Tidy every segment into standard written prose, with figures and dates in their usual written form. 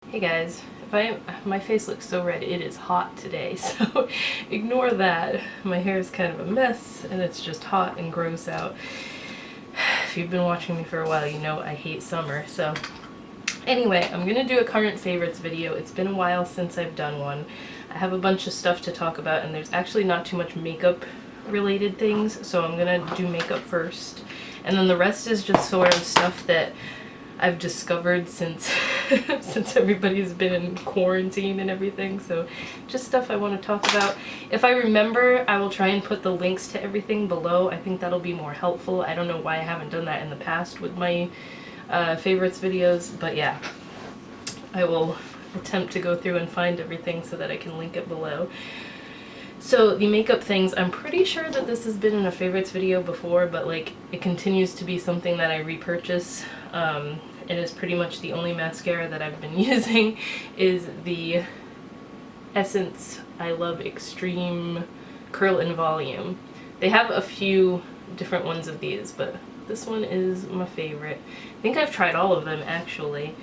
Hey guys, my face looks so red, it is hot today, so ignore that. My hair is kind of a mess and it's just hot and gross out. If you've been watching me for a while, you know I hate summer. So anyway, I'm gonna do a current favorites video. It's been a while since I've done one. I have a bunch of stuff to talk about and there's actually not too much makeup related things, so I'm gonna do makeup first. And then the rest is just sort of stuff that I've discovered since since everybody's been in quarantine and everything, so just stuff I want to talk about. If I remember, I will try and put the links to everything below. I think that'll be more helpful. I don't know why I haven't done that in the past with my favorites videos, but yeah, I will attempt to go through and find everything so that I can link it below. So the makeup things, I'm pretty sure that this has been in a favorites video before, but like it continues to be something that I repurchase. It is pretty much the only mascara that I've been using is the Essence I Love Extreme Curl and Volume. They have a few different ones of these, but this one is my favorite. I think I've tried all of them actually,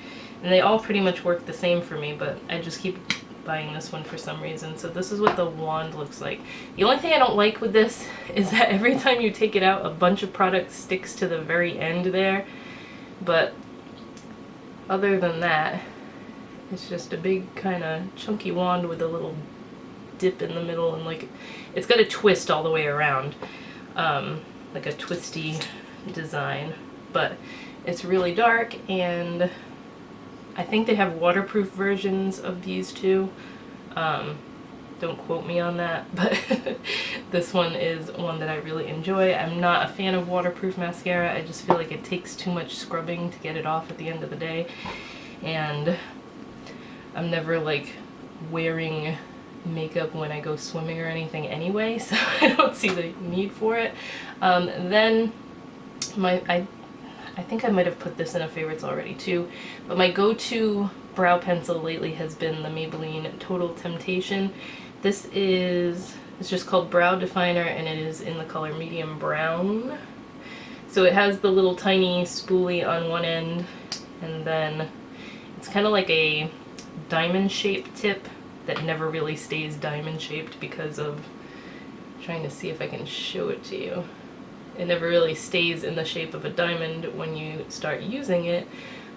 and they all pretty much work the same for me, but I just keep buying this one for some reason. So this is what the wand looks like. The only thing I don't like with this is that every time you take it out, a bunch of product sticks to the very end there, but other than that, it's just a big kind of chunky wand with a little dip in the middle, and like it's got a twist all the way around, like a twisty design, but it's really dark, and I think they have waterproof versions of these too. Don't quote me on that, but this one is one that I really enjoy. I'm not a fan of waterproof mascara. I just feel like it takes too much scrubbing to get it off at the end of the day, and I'm never like wearing makeup when I go swimming or anything anyway, so I don't see the need for it. Then I think I might have put this in a favorites already too, but my go-to brow pencil lately has been the Maybelline Total Temptation. This is, it's just called Brow Definer, and it is in the color medium brown. So it has the little tiny spoolie on one end, and then it's kind of like a diamond shaped tip that never really stays diamond shaped because of, trying to see if I can show it to you. It never really stays in the shape of a diamond when you start using it,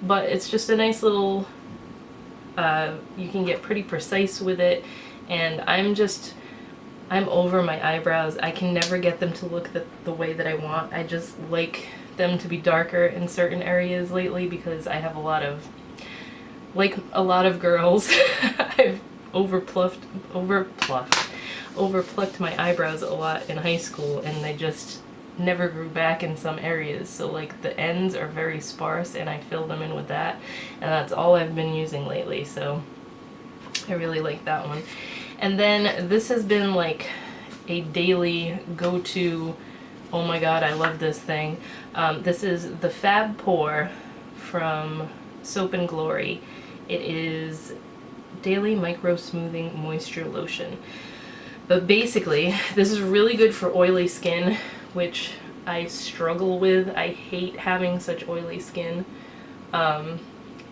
but it's just a nice little, you can get pretty precise with it, and I'm over my eyebrows. I can never get them to look the way that I want. I just like them to be darker in certain areas lately because I have a lot of, like a lot of girls, I've overplucked my eyebrows a lot in high school, and they just never grew back in some areas, so like the ends are very sparse and I fill them in with that, and that's all I've been using lately, so I really like that one. And then this has been like a daily go-to, oh my god, I love this thing. This is the Fab Pore from Soap and Glory. It is Daily Micro Smoothing Moisture Lotion. But basically, this is really good for oily skin, which I struggle with. I hate having such oily skin.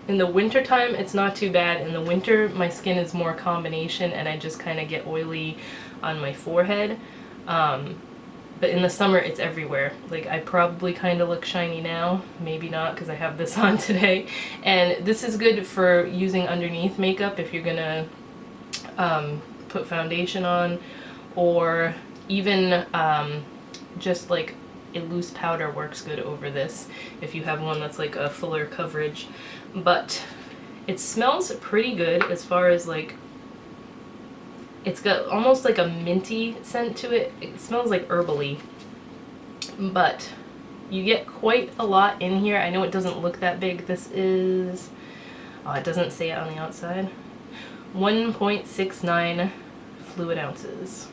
In the winter time, it's not too bad. In the winter, my skin is more combination and I just kind of get oily on my forehead. But in the summer, it's everywhere. Like, I probably kind of look shiny now. Maybe not, because I have this on today. And this is good for using underneath makeup if you're gonna put foundation on, or even just like a loose powder works good over this if you have one that's like a fuller coverage. But it smells pretty good as far as like, it's got almost like a minty scent to it. It smells like herbally, but you get quite a lot in here. I know it doesn't look that big. This is, oh, it doesn't say it on the outside, 1.69 fluid ounces.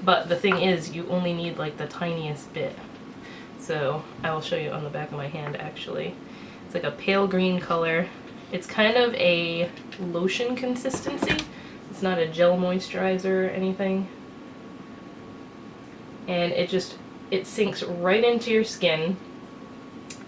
But the thing is, you only need like the tiniest bit. So I will show you on the back of my hand actually. It's like a pale green color. It's kind of a lotion consistency. It's not a gel moisturizer or anything. And it sinks right into your skin,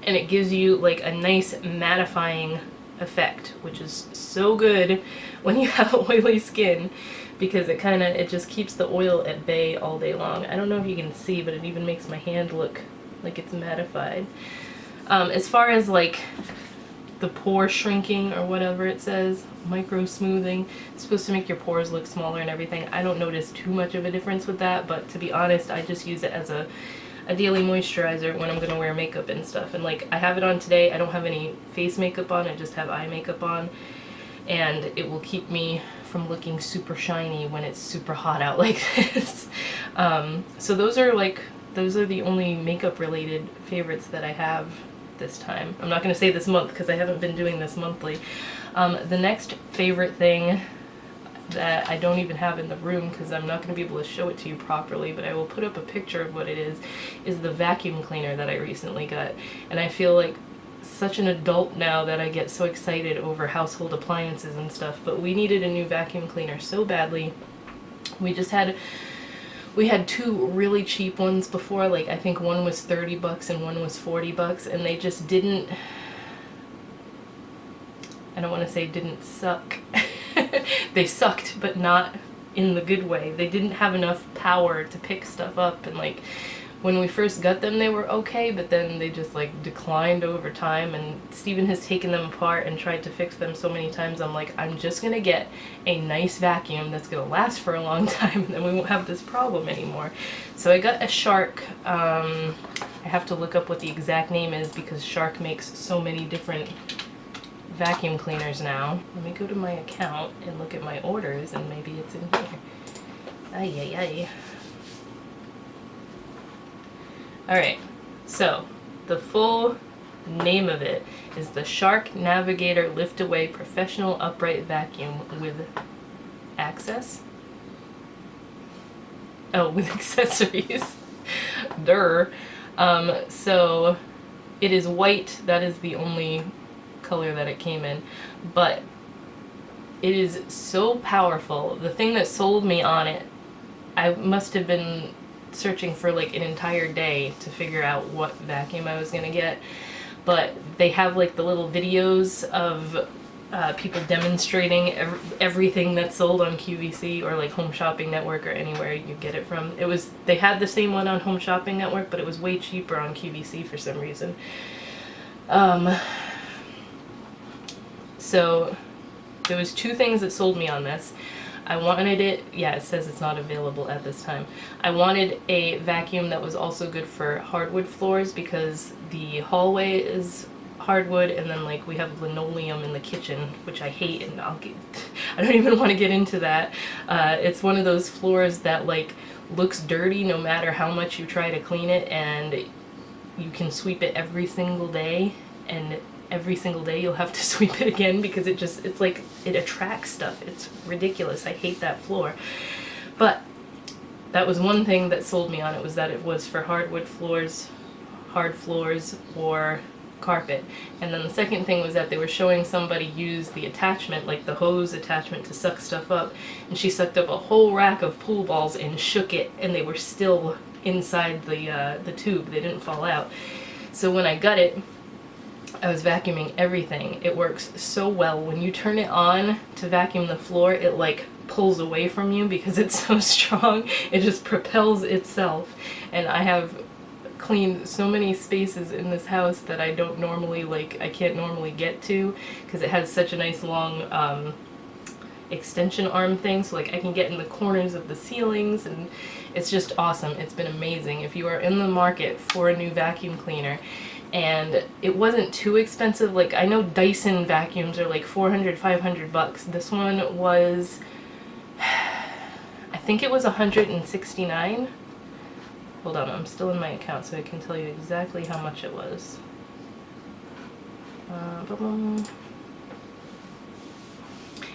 and it gives you like a nice mattifying effect, which is so good when you have oily skin, because it just keeps the oil at bay all day long. I don't know if you can see, but it even makes my hand look like it's mattified. As far as like the pore shrinking or whatever it says, micro smoothing, it's supposed to make your pores look smaller and everything. I don't notice too much of a difference with that, but to be honest, I just use it as a daily moisturizer when I'm gonna wear makeup and stuff. And like, I have it on today. I don't have any face makeup on, I just have eye makeup on, and it will keep me from looking super shiny when it's super hot out like this. So those are the only makeup related favorites that I have this time. I'm not going to say this month because I haven't been doing this monthly. The next favorite thing that I don't even have in the room because I'm not going to be able to show it to you properly, but I will put up a picture of what it is the vacuum cleaner that I recently got. And I feel like such an adult now that I get so excited over household appliances and stuff, but we needed a new vacuum cleaner so badly. We had two really cheap ones before, like I think one was $30 and one was $40, and they just didn't, I don't want to say didn't suck. They sucked, but not in the good way. They didn't have enough power to pick stuff up, and like when we first got them they were okay, but then they just like declined over time, and Steven has taken them apart and tried to fix them so many times. I'm like, I'm just gonna get a nice vacuum that's gonna last for a long time, and then we won't have this problem anymore. So I got a Shark. I have to look up what the exact name is because Shark makes so many different vacuum cleaners now. Let me go to my account and look at my orders, and maybe it's in here. Ay, ay, ay. Alright, so the full name of it is the Shark Navigator Lift Away Professional Upright Vacuum with access. Oh, with accessories. Durr. So it is white. That is the only color that it came in, but it is so powerful. The thing that sold me on it, I must have been searching for like an entire day to figure out what vacuum I was gonna get, but they have like the little videos of people demonstrating everything that's sold on QVC or like Home Shopping Network or anywhere you get it from. They had the same one on Home Shopping Network, but it was way cheaper on QVC for some reason. So there was two things that sold me on this. I wanted it, yeah, it says it's not available at this time. I wanted a vacuum that was also good for hardwood floors because the hallway is hardwood, and then like we have linoleum in the kitchen, which I hate, and I don't even want to get into that. It's one of those floors that like looks dirty no matter how much you try to clean it, and you can sweep it every single day, and every single day you'll have to sweep it again because it's like it attracts stuff. It's ridiculous. I hate that floor. But that was one thing that sold me on it, was that it was for hardwood floors, hard floors, or carpet. And then the second thing was that they were showing somebody use the attachment, like the hose attachment, to suck stuff up, and she sucked up a whole rack of pool balls and shook it, and they were still inside the tube. They didn't fall out. So when I got it, I was vacuuming everything. It works so well. When you turn it on to vacuum the floor, it like pulls away from you because it's so strong. It just propels itself. And I have cleaned so many spaces in this house that I don't normally I can't normally get to because it has such a nice long extension arm thing, so like I can get in the corners of the ceilings, and it's just awesome. It's been amazing. If you are in the market for a new vacuum cleaner, and it wasn't too expensive, like I know Dyson vacuums are like $400-500. This one was, I think it was $169. Hold on, I'm still in my account so I can tell you exactly how much it was.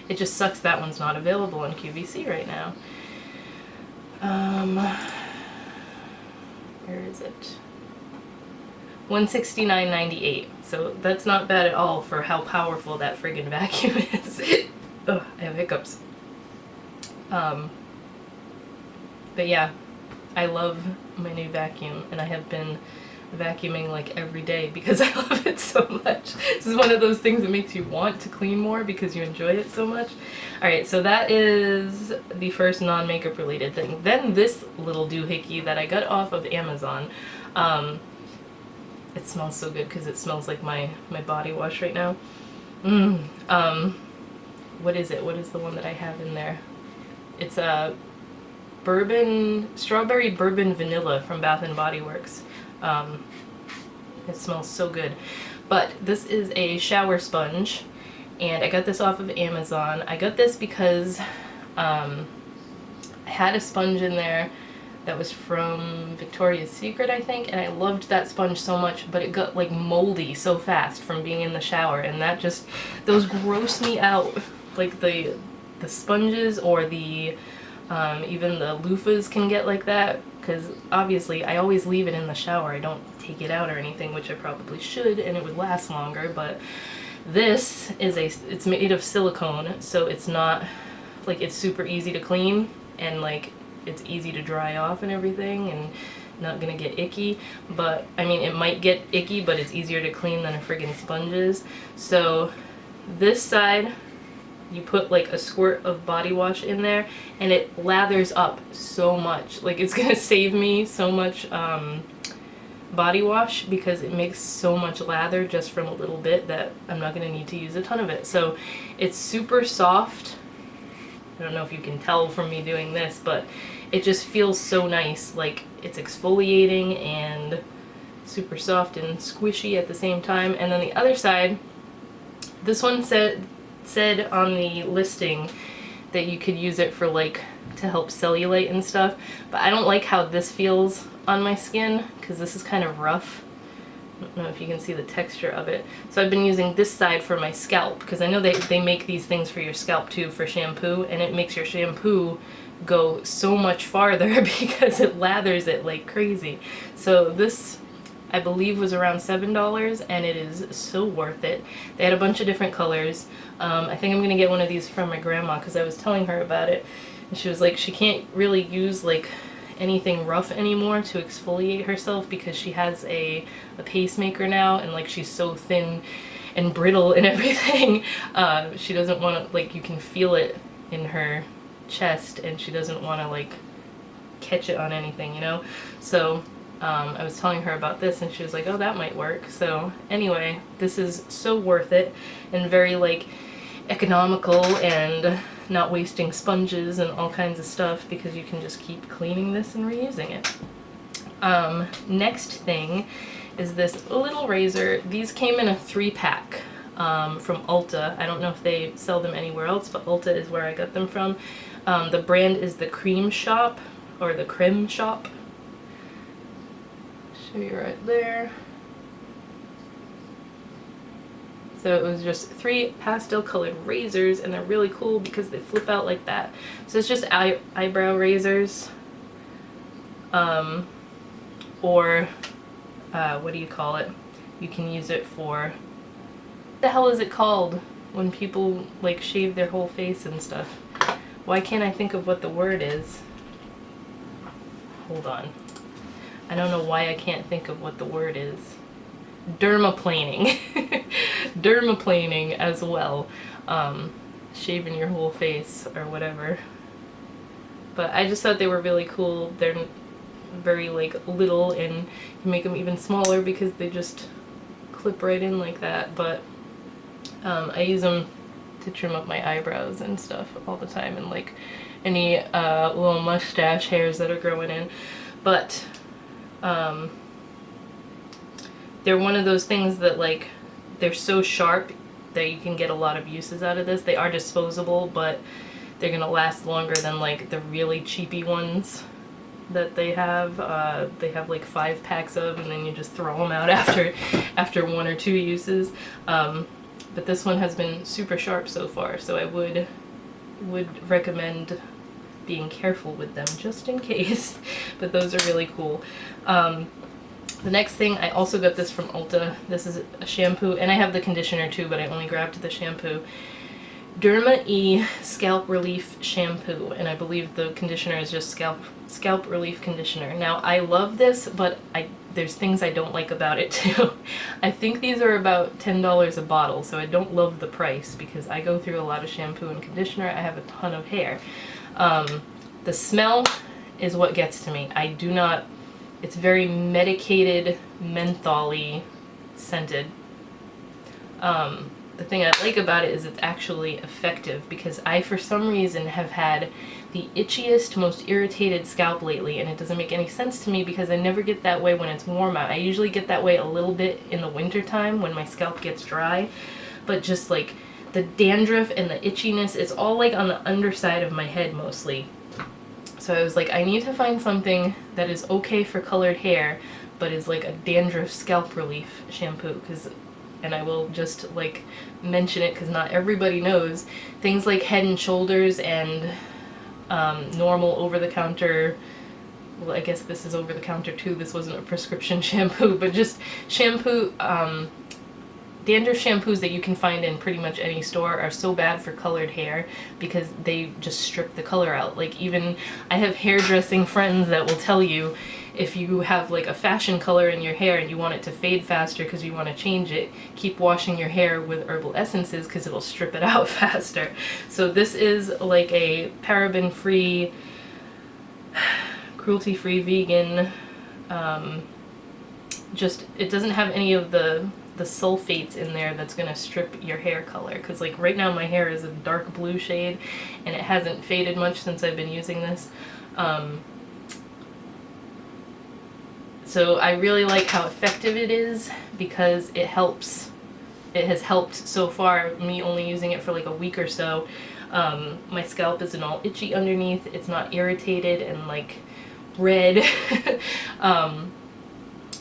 It just sucks that one's not available on QVC right now. Where is it? $169.98. So that's not bad at all for how powerful that friggin' vacuum is. Ugh, I have hiccups. But yeah, I love my new vacuum, and I have been vacuuming like every day because I love it so much. This is one of those things that makes you want to clean more because you enjoy it so much. Alright, so that is the first non-makeup related thing. Then this little doohickey that I got off of Amazon. It smells so good because it smells like my body wash right now. What is it? What is the one that I have in there? It's a strawberry bourbon vanilla from Bath & Body Works. It smells so good. But this is a shower sponge, and I got this off of Amazon. I got this because I had a sponge in there that was from Victoria's Secret, I think, and I loved that sponge so much, but it got like moldy so fast from being in the shower, and that just, those gross me out. Like the sponges or the even the loofahs can get like that, because obviously I always leave it in the shower. I don't take it out or anything, which I probably should, and it would last longer. But this is it's made of silicone, so it's not like, it's super easy to clean, and like it's easy to dry off and everything, and not gonna get icky. But I mean, it might get icky, but it's easier to clean than a friggin' sponge is. So this side, you put like a squirt of body wash in there, and it lathers up so much. Like, it's gonna save me so much body wash because it makes so much lather just from a little bit that I'm not gonna need to use a ton of it. So it's super soft. I don't know if you can tell from me doing this, but it just feels so nice. Like, it's exfoliating and super soft and squishy at the same time. And then the other side, this one said on the listing that you could use it for like to help cellulite and stuff, but I don't like how this feels on my skin because this is kind of rough. I don't know if you can see the texture of it. So I've been using this side for my scalp because I know they make these things for your scalp too for shampoo, and it makes your shampoo go so much farther because it lathers it like crazy. So this, I believe, was around $7, and it is so worth it. They had a bunch of different colors. I think I'm gonna get one of these from my grandma because I was telling her about it, and she was like, she can't really use like anything rough anymore to exfoliate herself because she has a pacemaker now, and like she's so thin and brittle and everything. She doesn't want to, like, you can feel it in her chest, and she doesn't want to like catch it on anything, you know? So I was telling her about this, and she was like, oh, that might work. So anyway, this is so worth it, and very like economical, and not wasting sponges and all kinds of stuff because you can just keep cleaning this and reusing it. Next thing is this little razor. These came in a 3-pack from Ulta. I don't know if they sell them anywhere else, but Ulta is where I got them from. The brand is the Cream Shop, or the Crim Shop. Show you right there. So it was just 3 pastel colored razors, and they're really cool because they flip out like that. So it's just eyebrow razors, or what do you call it? You can use it for, what the hell is it called when people like shave their whole face and stuff? Why can't I think of what the word is? Hold on. I don't know why I can't think of what the word is. Dermaplaning. Dermaplaning as well. Shaving your whole face or whatever. But I just thought they were really cool. They're very like little, and you can make them even smaller because they just clip right in like that. But I use them to trim up my eyebrows and stuff all the time, and like any little mustache hairs that are growing in. But they're one of those things that like, they're so sharp that you can get a lot of uses out of this. They are disposable, but they're gonna last longer than like the really cheapy ones that they have. They have like 5 packs of, and then you just throw them out after 1 or 2 uses. But this one has been super sharp so far, so I would recommend being careful with them just in case. But those are really cool. The next thing, I also got this from Ulta. This is a shampoo, and I have the conditioner too, but I only grabbed the shampoo. Derma E Scalp Relief Shampoo, and I believe the conditioner is just Scalp Relief Conditioner. Now, I love this, but there's things I don't like about it too. I think these are about $10 a bottle, so I don't love the price because I go through a lot of shampoo and conditioner. I have a ton of hair. The smell is what gets to me. I do not, it's very medicated, menthol-y scented. The thing I like about it is it's actually effective because I, for some reason, have had the itchiest, most irritated scalp lately, and it doesn't make any sense to me because I never get that way when it's warm out. I usually get that way a little bit in the winter time when my scalp gets dry, but just like the dandruff and the itchiness, it's all like on the underside of my head mostly. So I was like, I need to find something that is okay for colored hair, but is like a dandruff scalp relief shampoo, and I will just like mention it because not everybody knows, things like Head and Shoulders and normal over-the-counter, well, I guess this is over-the-counter too, this wasn't a prescription shampoo, but just shampoo, dandruff shampoos that you can find in pretty much any store are so bad for colored hair because they just strip the color out. Like, even I have hairdressing friends that will tell you if you have like a fashion color in your hair and you want it to fade faster because you want to change it, keep washing your hair with herbal essences because it'll strip it out faster. So this is like a paraben-free, cruelty-free, vegan, just, it doesn't have any of the sulfates in there that's gonna strip your hair color, because like right now my hair is a dark blue shade and it hasn't faded much since I've been using this. So I really like how effective it is because it helps. It has helped so far, me only using it for like a week or so. My scalp isn't all itchy underneath, it's not irritated and like red.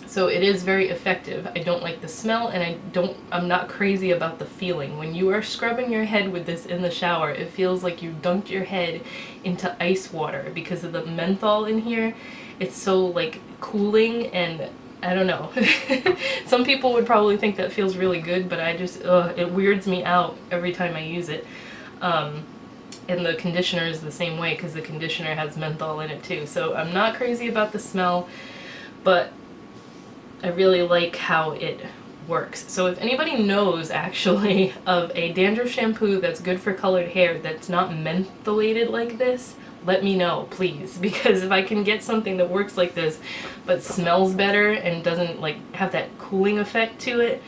So it is very effective. I don't like the smell, and I'm not crazy about the feeling. When you are scrubbing your head with this in the shower, it feels like you dunked your head into ice water because of the menthol in here. It's so like cooling, and I don't know. Some people would probably think that feels really good, but I just, it weirds me out every time I use it. And the conditioner is the same way because the conditioner has menthol in it too. So I'm not crazy about the smell, but I really like how it works. So if anybody knows actually of a dandruff shampoo that's good for colored hair that's not mentholated like this, let me know, please, because if I can get something that works like this but smells better and doesn't like have that cooling effect to it,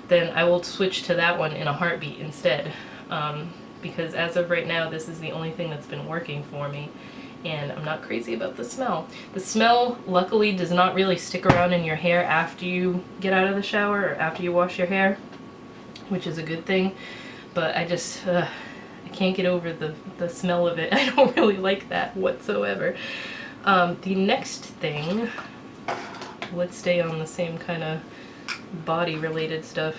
then I will switch to that one in a heartbeat instead. Because as of right now, this is the only thing that's been working for me, and I'm not crazy about the smell. The smell, luckily, does not really stick around in your hair after you get out of the shower or after you wash your hair, which is a good thing, but I just, I can't get over the smell of it. I don't really like that whatsoever. The next thing, let's stay on the same kind of body-related stuff.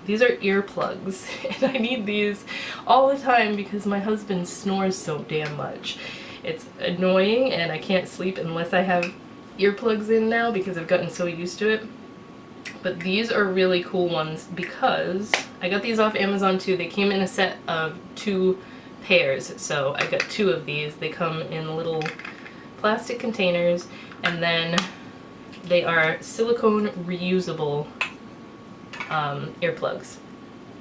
These are earplugs, and I need these all the time because my husband snores so damn much. It's annoying, and I can't sleep unless I have earplugs in now because I've gotten so used to it. But these are really cool ones because I got these off Amazon too. They came in a set of 2 pairs, so I got 2 of these. They come in little plastic containers, and then they are silicone reusable earplugs.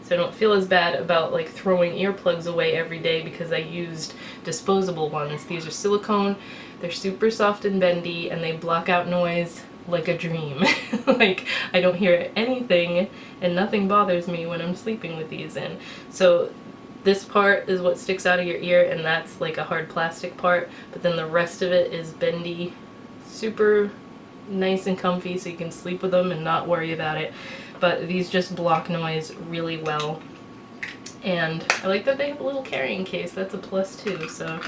So I don't feel as bad about like throwing earplugs away every day because I used disposable ones. These are silicone, they're super soft and bendy, and they block out noise like a dream. Like, I don't hear anything and nothing bothers me when I'm sleeping with these in. So this part is what sticks out of your ear, and that's like a hard plastic part, but then the rest of it is bendy, super nice and comfy, so you can sleep with them and not worry about it. But these just block noise really well, and I like that they have a little carrying case. That's a plus too. So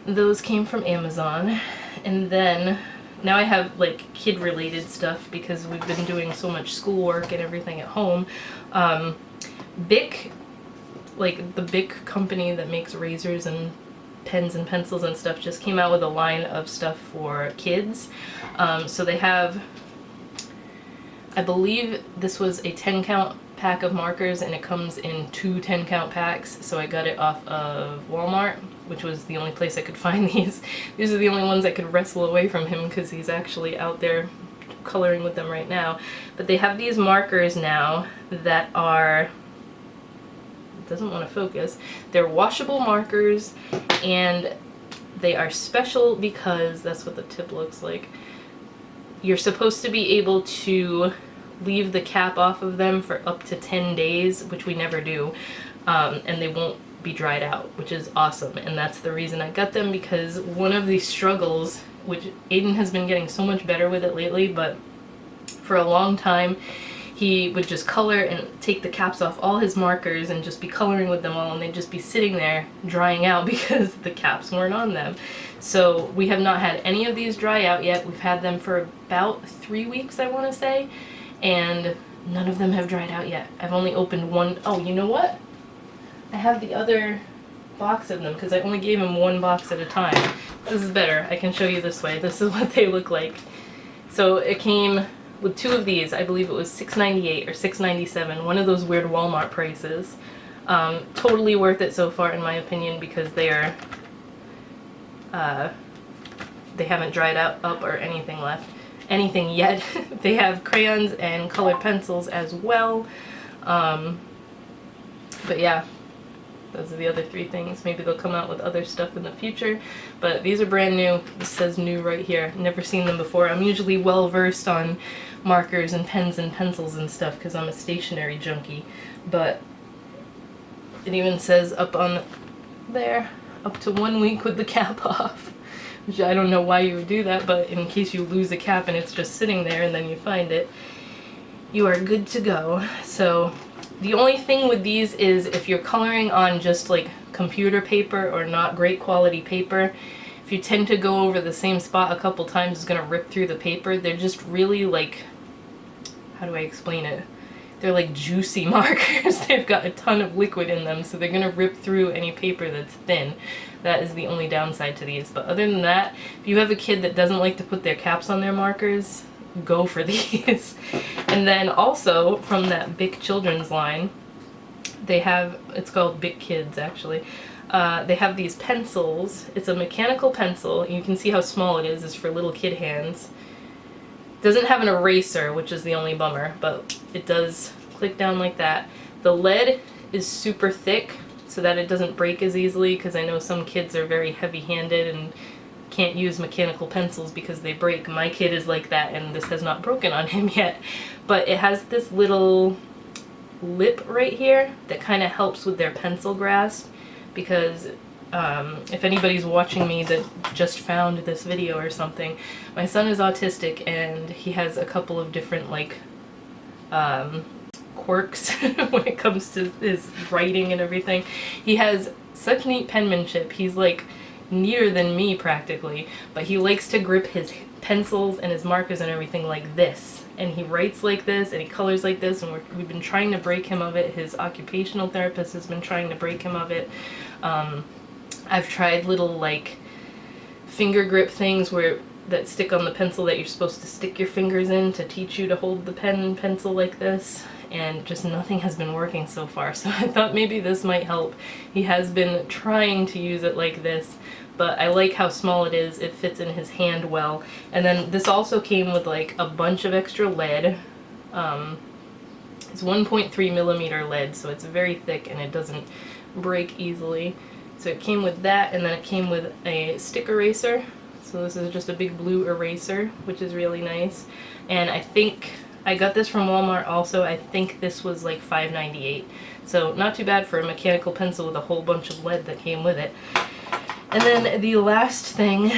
those came from Amazon. And then now I have like kid related stuff because we've been doing so much schoolwork and everything at home. Bic, like the Bic company that makes razors and pens and pencils and stuff, just came out with a line of stuff for kids. So they have, I believe this was a 10 count pack of markers, and it comes in 2 10-count packs, so I got it off of Walmart, which was the only place I could find these. These are the only ones I could wrestle away from him because he's actually out there coloring with them right now. But they have these markers now that are, it doesn't want to focus, they're washable markers, and they are special because that's what the tip looks like. You're supposed to be able to leave the cap off of them for up to 10 days, which we never do, and they won't be dried out, which is awesome. And that's the reason I got them, because one of the struggles, which Aiden has been getting so much better with it lately, but for a long time he would just color and take the caps off all his markers and just be coloring with them all, and they'd just be sitting there drying out because the caps weren't on them. So we have not had any of these dry out yet. We've had them for about 3 weeks, I want to say, and none of them have dried out yet. I've only opened one. Oh, you know what? I have the other box of them because I only gave him one box at a time. This is better. I can show you this way. This is what they look like. So it came with 2 of these. I believe it was $6.98 or $6.97, one of those weird Walmart prices. Totally worth it so far in my opinion, because they are they haven't dried up or anything yet. They have crayons and colored pencils as well. But yeah, those are the other 3 things. Maybe they'll come out with other stuff in the future, but these are brand new. This says new right here. Never seen them before. I'm usually well versed on markers and pens and pencils and stuff because I'm a stationery junkie, but it even says up on there, up to 1 week with the cap off, which I don't know why you would do that, but in case you lose a cap and it's just sitting there and then you find it, you are good to go. So the only thing with these is if you're coloring on just like computer paper or not great quality paper, if you tend to go over the same spot a couple times, it's going to rip through the paper. They're just really like, how do I explain it? They're like juicy markers. They've got a ton of liquid in them, so they're going to rip through any paper that's thin. That is the only downside to these. But other than that, if you have a kid that doesn't like to put their caps on their markers, go for these. And then also from that Bic children's line, they have, it's called Bic Kids actually, they have these pencils. It's a mechanical pencil. You can see how small it is. It's for little kid hands. Doesn't have an eraser, which is the only bummer, but it does click down like that. The lead is super thick so that it doesn't break as easily, because I know some kids are very heavy-handed and can't use mechanical pencils because they break. My kid is like that, and this has not broken on him yet. But it has this little lip right here that kind of helps with their pencil grasp, because if anybody's watching me that just found this video or something, my son is autistic and he has a couple of different like quirks when it comes to his writing and everything. He has such neat penmanship. He's like neater than me practically, but he likes to grip his pencils and his markers and everything like this, and he writes like this and he colors like this, and we've been trying to break him of it. His occupational therapist has been trying to break him of it. I've tried little like finger grip things that stick on the pencil that you're supposed to stick your fingers in to teach you to hold the pen and pencil like this, and just nothing has been working so far. So I thought maybe this might help. He has been trying to use it like this, but I like how small it is. It fits in his hand well. And then this also came with like a bunch of extra lead. It's 1.3 millimeter lead, so it's very thick and it doesn't break easily. So it came with that, and then it came with a stick eraser. So this is just a big blue eraser, which is really nice. And I think I got this from Walmart also. I think this was like $5.98. So not too bad for a mechanical pencil with a whole bunch of lead that came with it. And then the last thing,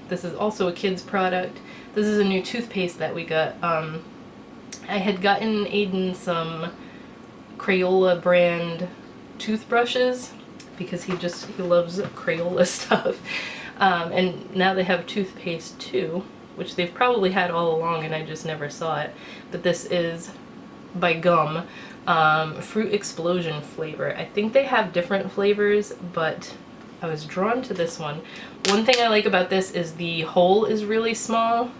this is also a kid's product. This is a new toothpaste that we got. I had gotten Aiden some Crayola brand toothbrushes because he loves Crayola stuff. And now they have toothpaste too, which they've probably had all along and I just never saw it. But this is by Gum, Fruit Explosion flavor. I think they have different flavors, but I was drawn to this one. One thing I like about this is the hole is really small.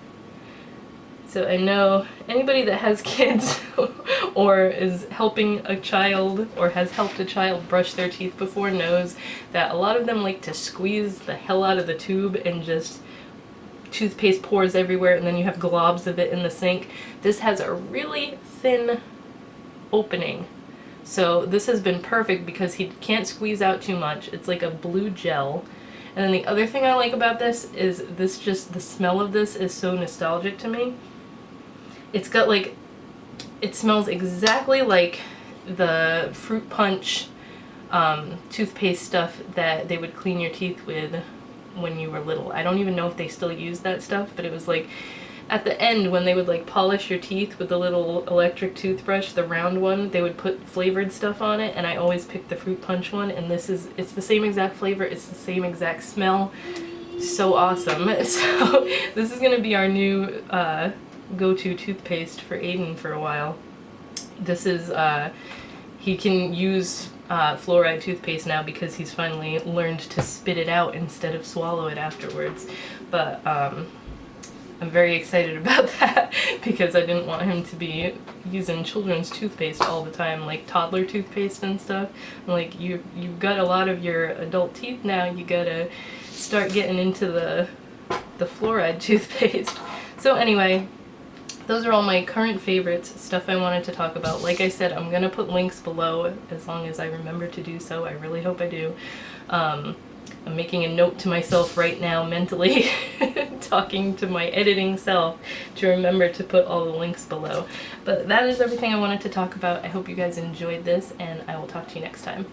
So I know anybody that has kids or is helping a child or has helped a child brush their teeth before knows that a lot of them like to squeeze the hell out of the tube and just toothpaste pours everywhere, and then you have globs of it in the sink. This has a really thin opening. So this has been perfect because he can't squeeze out too much. It's like a blue gel. And then the other thing I like about this is the smell of this is so nostalgic to me. It's got like, it smells exactly like the fruit punch toothpaste stuff that they would clean your teeth with when you were little. I don't even know if they still use that stuff, but it was like at the end when they would like polish your teeth with the little electric toothbrush, the round one, they would put flavored stuff on it, and I always picked the fruit punch one, and it's the same exact flavor, it's the same exact smell. So awesome. So this is gonna be our new go-to toothpaste for Aiden for a while. This is he can use fluoride toothpaste now because he's finally learned to spit it out instead of swallow it afterwards. But I'm very excited about that because I didn't want him to be using children's toothpaste all the time, like toddler toothpaste and stuff. I'm like, you've got a lot of your adult teeth now, you gotta start getting into the fluoride toothpaste. So anyway, those are all my current favorites, stuff I wanted to talk about. Like I said, I'm gonna put links below as long as I remember to do so. I really hope I do. I'm making a note to myself right now mentally, talking to my editing self to remember to put all the links below. But that is everything I wanted to talk about. I hope you guys enjoyed this, and I will talk to you next time.